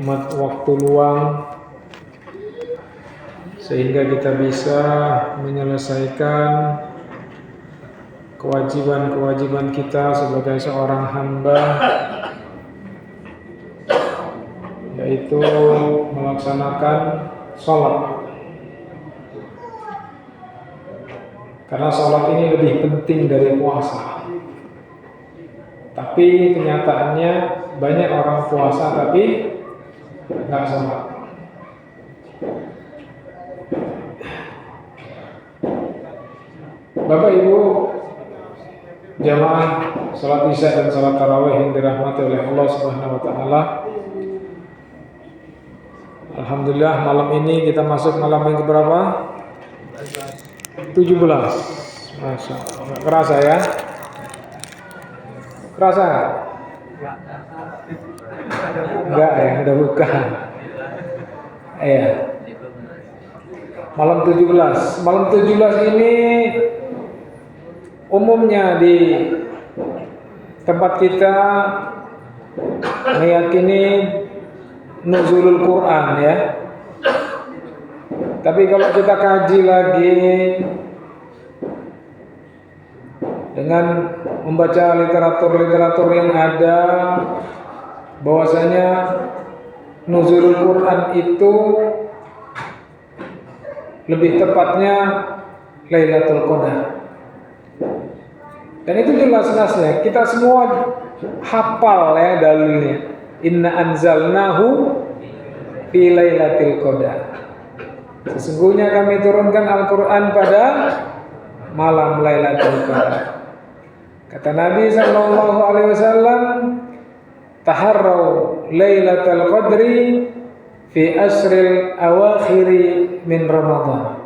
nikmat waktu luang sehingga kita bisa menyelesaikan kewajiban-kewajiban kita sebagai seorang hamba, yaitu melaksanakan sholat. Karena sholat ini lebih penting dari puasa. Tapi kenyataannya banyak orang puasa tapi nggak sholat. Bapak Ibu jamaah sholat isya dan sholat tarawih yang dirahmati oleh Allah Subhanahu Wa Taala. Alhamdulillah malam ini kita masuk malam yang keberapa? 17. Masya Allah. Kerasa ya? Kerasa nggak? Enggak ya, udah bukan. Iya. Malam 17. Malam 17 ini umumnya di tempat kita meyakini nuzulul Quran ya. Tapi kalau kita kaji lagi dengan membaca literatur-literatur yang ada, bahwasanya nuzulul Quran itu lebih tepatnya Lailatul Qadar. Dan itu jelas-jelas ya, kita semua hafal ya dalilnya. Inna anzalnahu fi Lailatul Qadar. Sesungguhnya kami turunkan Al-Quran pada malam Lailatul Qadar. Kata Nabi sallallahu alaihi wasallam, taharraw Lailatul Qadri fi asril awakhiri min Ramadan.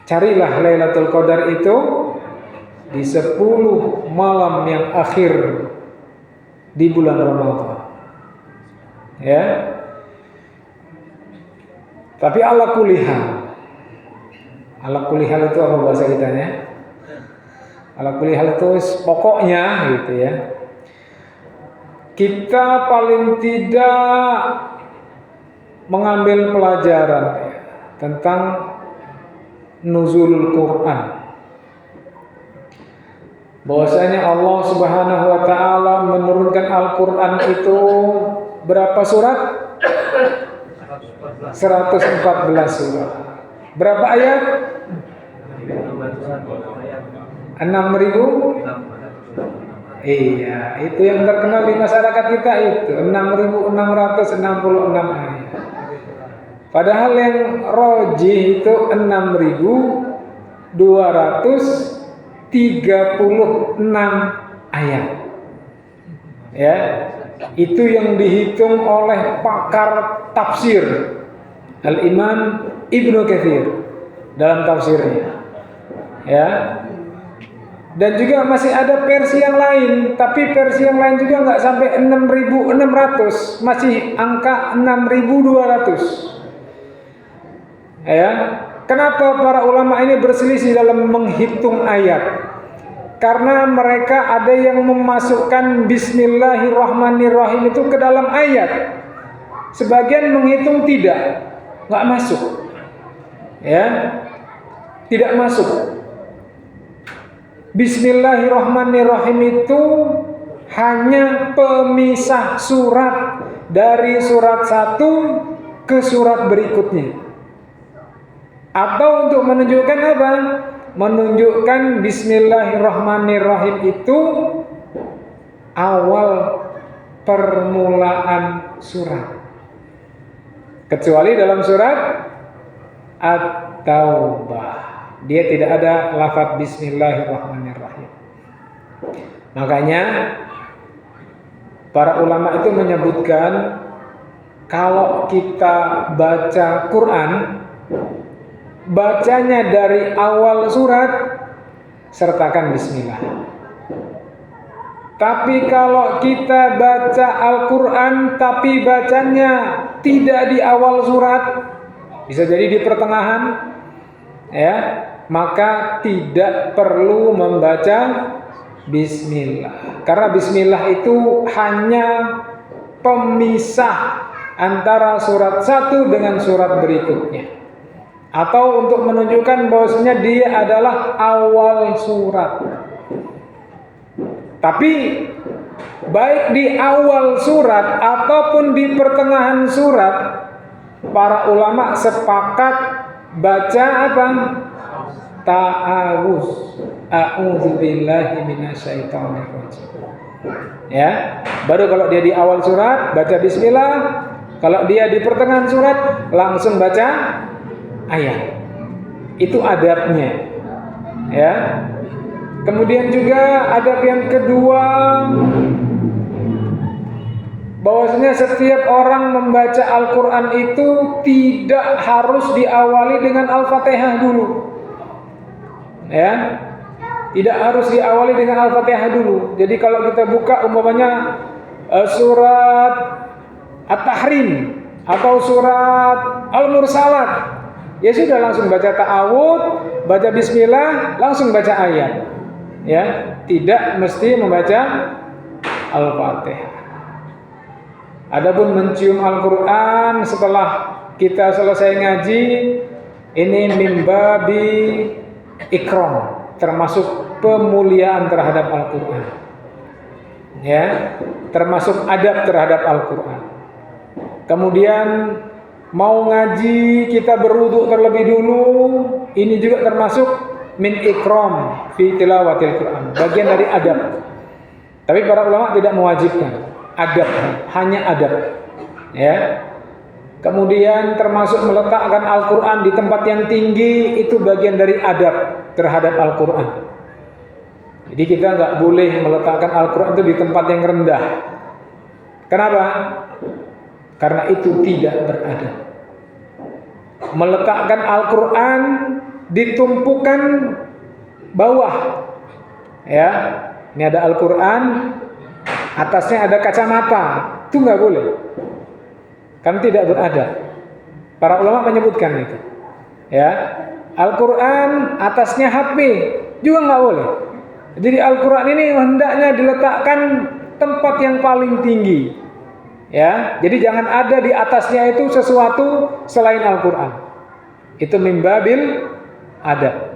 Carilah Lailatul Qadar itu di 10 malam yang akhir di bulan Ramadan. Ya. Tapi ala kulihal. Ala kulihal itu apa bahasa kitanya? Ala kulihal itu pokoknya gitu ya. Kita paling tidak mengambil pelajaran ya, tentang nuzulul Quran. Bahwasanya Allah Subhanahu wa taala menurunkan Al-Quran itu berapa surat? 114 surat. Berapa ayat? 6.000. Iya, itu yang terkenal di masyarakat kita itu 6.666 ayat. Padahal yang rojih itu 6.236 ayat. Ya, itu yang dihitung oleh pakar tafsir Al-Imam Ibnu Katsir dalam tafsirnya. Ya. Dan juga masih ada versi yang lain, tapi versi yang lain juga nggak sampai 6.600, masih angka 6.200. Ya, kenapa para ulama ini berselisih dalam menghitung ayat? Karena mereka ada yang memasukkan Bismillahirrahmanirrahim itu ke dalam ayat, sebagian menghitung tidak, nggak masuk. Ya, tidak masuk. Bismillahirrahmanirrahim itu hanya pemisah surat dari surat 1 ke surat berikutnya. Atau untuk menunjukkan apa? Menunjukkan Bismillahirrahmanirrahim itu awal permulaan surat. Kecuali dalam surat At-Taubah. Dia tidak ada lafaz Bismillahirrahmanirrahim. Makanya para ulama itu menyebutkan kalau kita baca Quran, bacanya dari awal surat sertakan Bismillah. Tapi kalau kita baca Al-Quran tapi bacanya tidak di awal surat, bisa jadi di pertengahan, ya, maka tidak perlu membaca Bismillah. Karena Bismillah itu hanya pemisah antara surat satu dengan surat berikutnya, atau untuk menunjukkan bahwasanya dia adalah awal surat. Tapi baik di awal surat ataupun di pertengahan surat, para ulama sepakat baca apa? Ta'awuz. A'udzubillahi minasyaitonirrajim. Ya, baru kalau dia di awal surat baca bismillah, kalau dia di pertengahan surat langsung baca ayat. Itu adabnya. Ya. Kemudian juga adab yang kedua, bahwasanya setiap orang membaca Al-Qur'an itu tidak harus diawali dengan Al-Fatihah dulu. Ya. Tidak harus diawali dengan Al-Fatihah dulu. Jadi kalau kita buka umpamanya surat At-Tahrim atau surat Al-Mursalat, ya sudah langsung baca ta'awud, baca bismillah, langsung baca ayat. Ya, tidak mesti membaca Al-Fatihah. Adapun mencium Al-Qur'an setelah kita selesai ngaji, ini mimbabi ikram, termasuk pemuliaan terhadap Al-Qur'an. Ya, termasuk adab terhadap Al-Qur'an. Kemudian mau ngaji kita berwudu terlebih dulu, ini juga termasuk min ikram fi tilawatil Qur'an, bagian dari adab. Tapi para ulama tidak mewajibkan adab, hanya adab. Ya. Kemudian termasuk meletakkan Al-Qur'an di tempat yang tinggi, itu bagian dari adab terhadap Al-Qur'an. Jadi kita nggak boleh meletakkan Al-Qur'an itu di tempat yang rendah. Kenapa? Karena itu tidak beradab. Meletakkan Al-Qur'an di tumpukan bawah. Ya, ini ada Al-Qur'an, atasnya ada kacamata, itu nggak boleh. Kan tidak beradab. Para ulama menyebutkan itu. Ya, Al-Qur'an atasnya HP juga nggak boleh. Jadi Al-Qur'an ini hendaknya diletakkan tempat yang paling tinggi. Ya, jadi jangan ada di atasnya itu sesuatu selain Al-Qur'an. Itu mimbabil adab.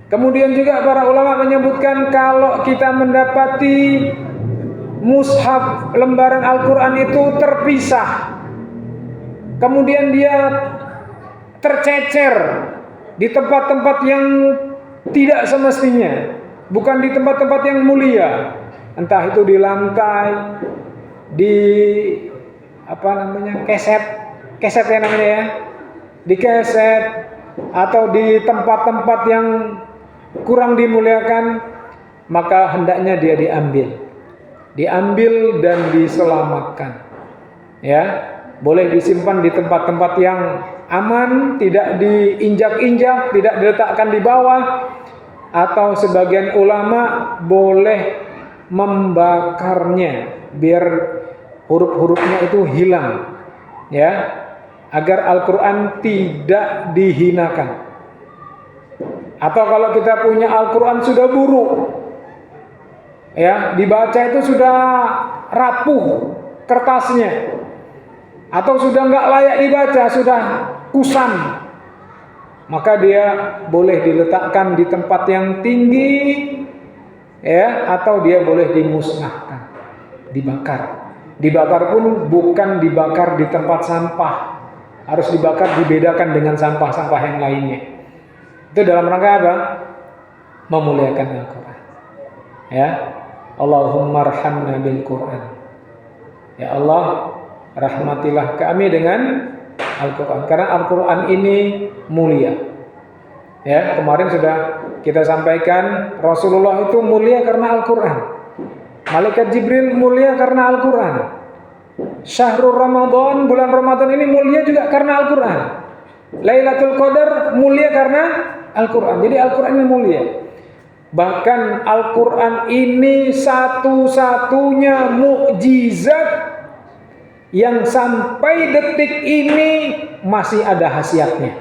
Kemudian juga para ulama menyebutkan kalau kita mendapati mushaf lembaran Al-Qur'an itu terpisah, kemudian dia tercecer di tempat-tempat yang tidak semestinya, bukan di tempat-tempat yang mulia, entah itu di lantai, di keset ya namanya ya, di keset, atau di tempat-tempat yang kurang dimuliakan, maka hendaknya dia diambil dan diselamatkan. Ya, boleh disimpan di tempat-tempat yang aman, tidak diinjak-injak, tidak diletakkan di bawah, atau sebagian ulama boleh membakarnya biar huruf-hurufnya itu hilang, ya, agar Al-Qur'an tidak dihinakan. Atau kalau kita punya Al-Qur'an sudah buruk, ya, dibaca itu sudah rapuh kertasnya, atau sudah nggak layak dibaca, sudah kusam, maka dia boleh diletakkan di tempat yang tinggi, ya, atau dia boleh dimusnahkan, dibakar. Dibakar pun bukan dibakar di tempat sampah, harus dibakar dibedakan dengan sampah-sampah yang lainnya. Itu dalam rangka apa? Memuliakan Al-Qur'an. Ya, Allahumma arhamna bil Qur'an. Ya Allah, rahmatilah kami dengan Al-Qur'an, karena Al-Qur'an ini mulia. Ya, kemarin sudah kita sampaikan Rasulullah itu mulia karena Al-Qur'an. Malaikat Jibril mulia karena Al-Qur'an. Syahrul Ramadan, bulan Ramadan ini mulia juga karena Al-Qur'an. Lailatul Qadar mulia karena Al-Qur'an. Jadi Al-Qur'an ini mulia. Bahkan Al-Qur'an ini satu-satunya mukjizat yang sampai detik ini masih ada khasiatnya.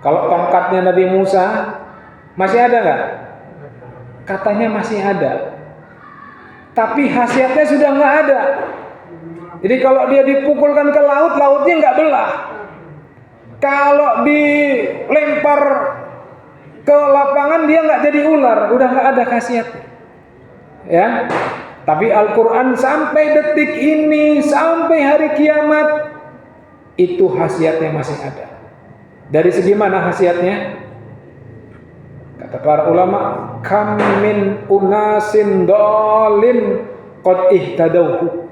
Kalau tongkatnya Nabi Musa masih ada nggak? Katanya masih ada. Tapi khasiatnya sudah nggak ada. Jadi kalau dia dipukulkan ke laut, lautnya nggak belah. Kalau dilempar ke lapangan, dia nggak jadi ular, udah nggak ada khasiatnya. Ya, tapi Al-Quran sampai detik ini, sampai hari kiamat, itu khasiatnya masih ada. Dari segi mana khasiatnya? Kata para ulama, kam min unasin dolin qad ihtadauhu.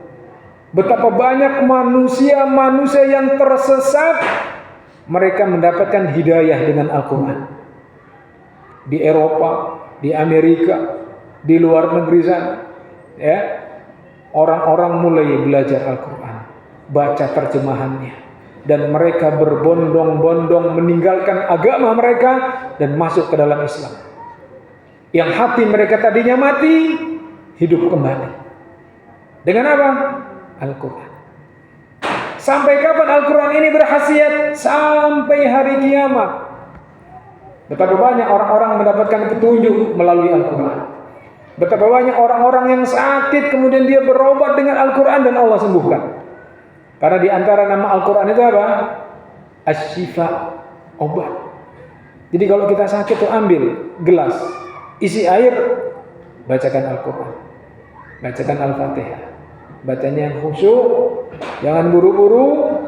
Betapa banyak manusia yang tersesat, mereka mendapatkan hidayah dengan Al-Quran. Di Eropa, di Amerika, di luar negeri sana, ya, orang-orang mulai belajar Al-Quran, baca terjemahannya, dan mereka berbondong-bondong meninggalkan agama mereka dan masuk ke dalam Islam. Yang hati mereka tadinya mati, hidup kembali. Dengan apa? Al-Quran. Sampai kapan Al-Quran ini berkhasiat? Sampai hari kiamat. Betapa banyak orang-orang mendapatkan petunjuk melalui Al-Quran. Betapa banyak orang-orang yang sakit kemudian dia berobat dengan Al-Quran dan Allah sembuhkan. Karena di antara nama Al-Quran itu apa? Asy-Syifa, obat. Jadi kalau kita sakit tuh ambil gelas, isi air, bacakan Al-Quran, bacakan Al-Fatihah, bacanya yang khusyuk, jangan buru-buru,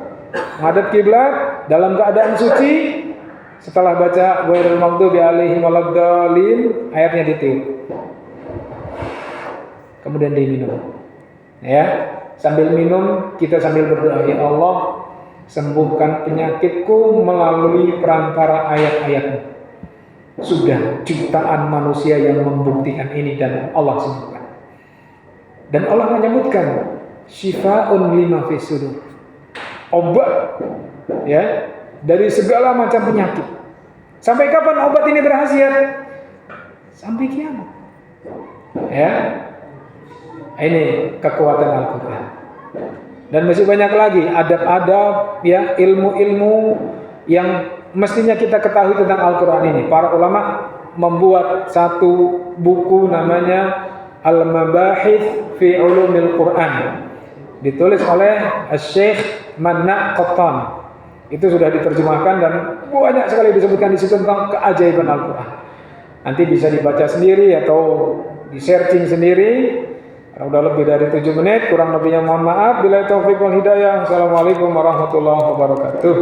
ngadep kiblat dalam keadaan suci. Setelah baca ghairil maghdubi alaihim waladdallin, ayatnya ditiup, kemudian diminum. Ya, sambil minum kita sambil berdoa, ya Allah, sembuhkan penyakitku melalui perantara ayat-ayatmu. Sudah jutaan manusia yang membuktikan ini dan Allah sembuhkan. Dan Allah menyebutkan syifa'un lima fis sudur, obat, ya, dari segala macam penyakit. Sampai kapan obat ini berkhasiat? Sampai kiamat. Ya, ini kekuatan Al-Quran. Dan masih banyak lagi adab-adab, ya, ilmu-ilmu yang mestinya kita ketahui tentang Al-Quran ini. Para ulama membuat satu buku namanya Al-Mabahith fi Ulumil Quran, ditulis oleh Syekh Manna Qattan. Itu sudah diterjemahkan dan banyak sekali disebutkan di situ tentang keajaiban Al-Quran. Nanti bisa dibaca sendiri atau di searching sendiri. Udah lebih dari 7 menit, kurang lebihnya mohon maaf. Billahi taufiq wal hidayah. Assalamualaikum warahmatullahi wabarakatuh.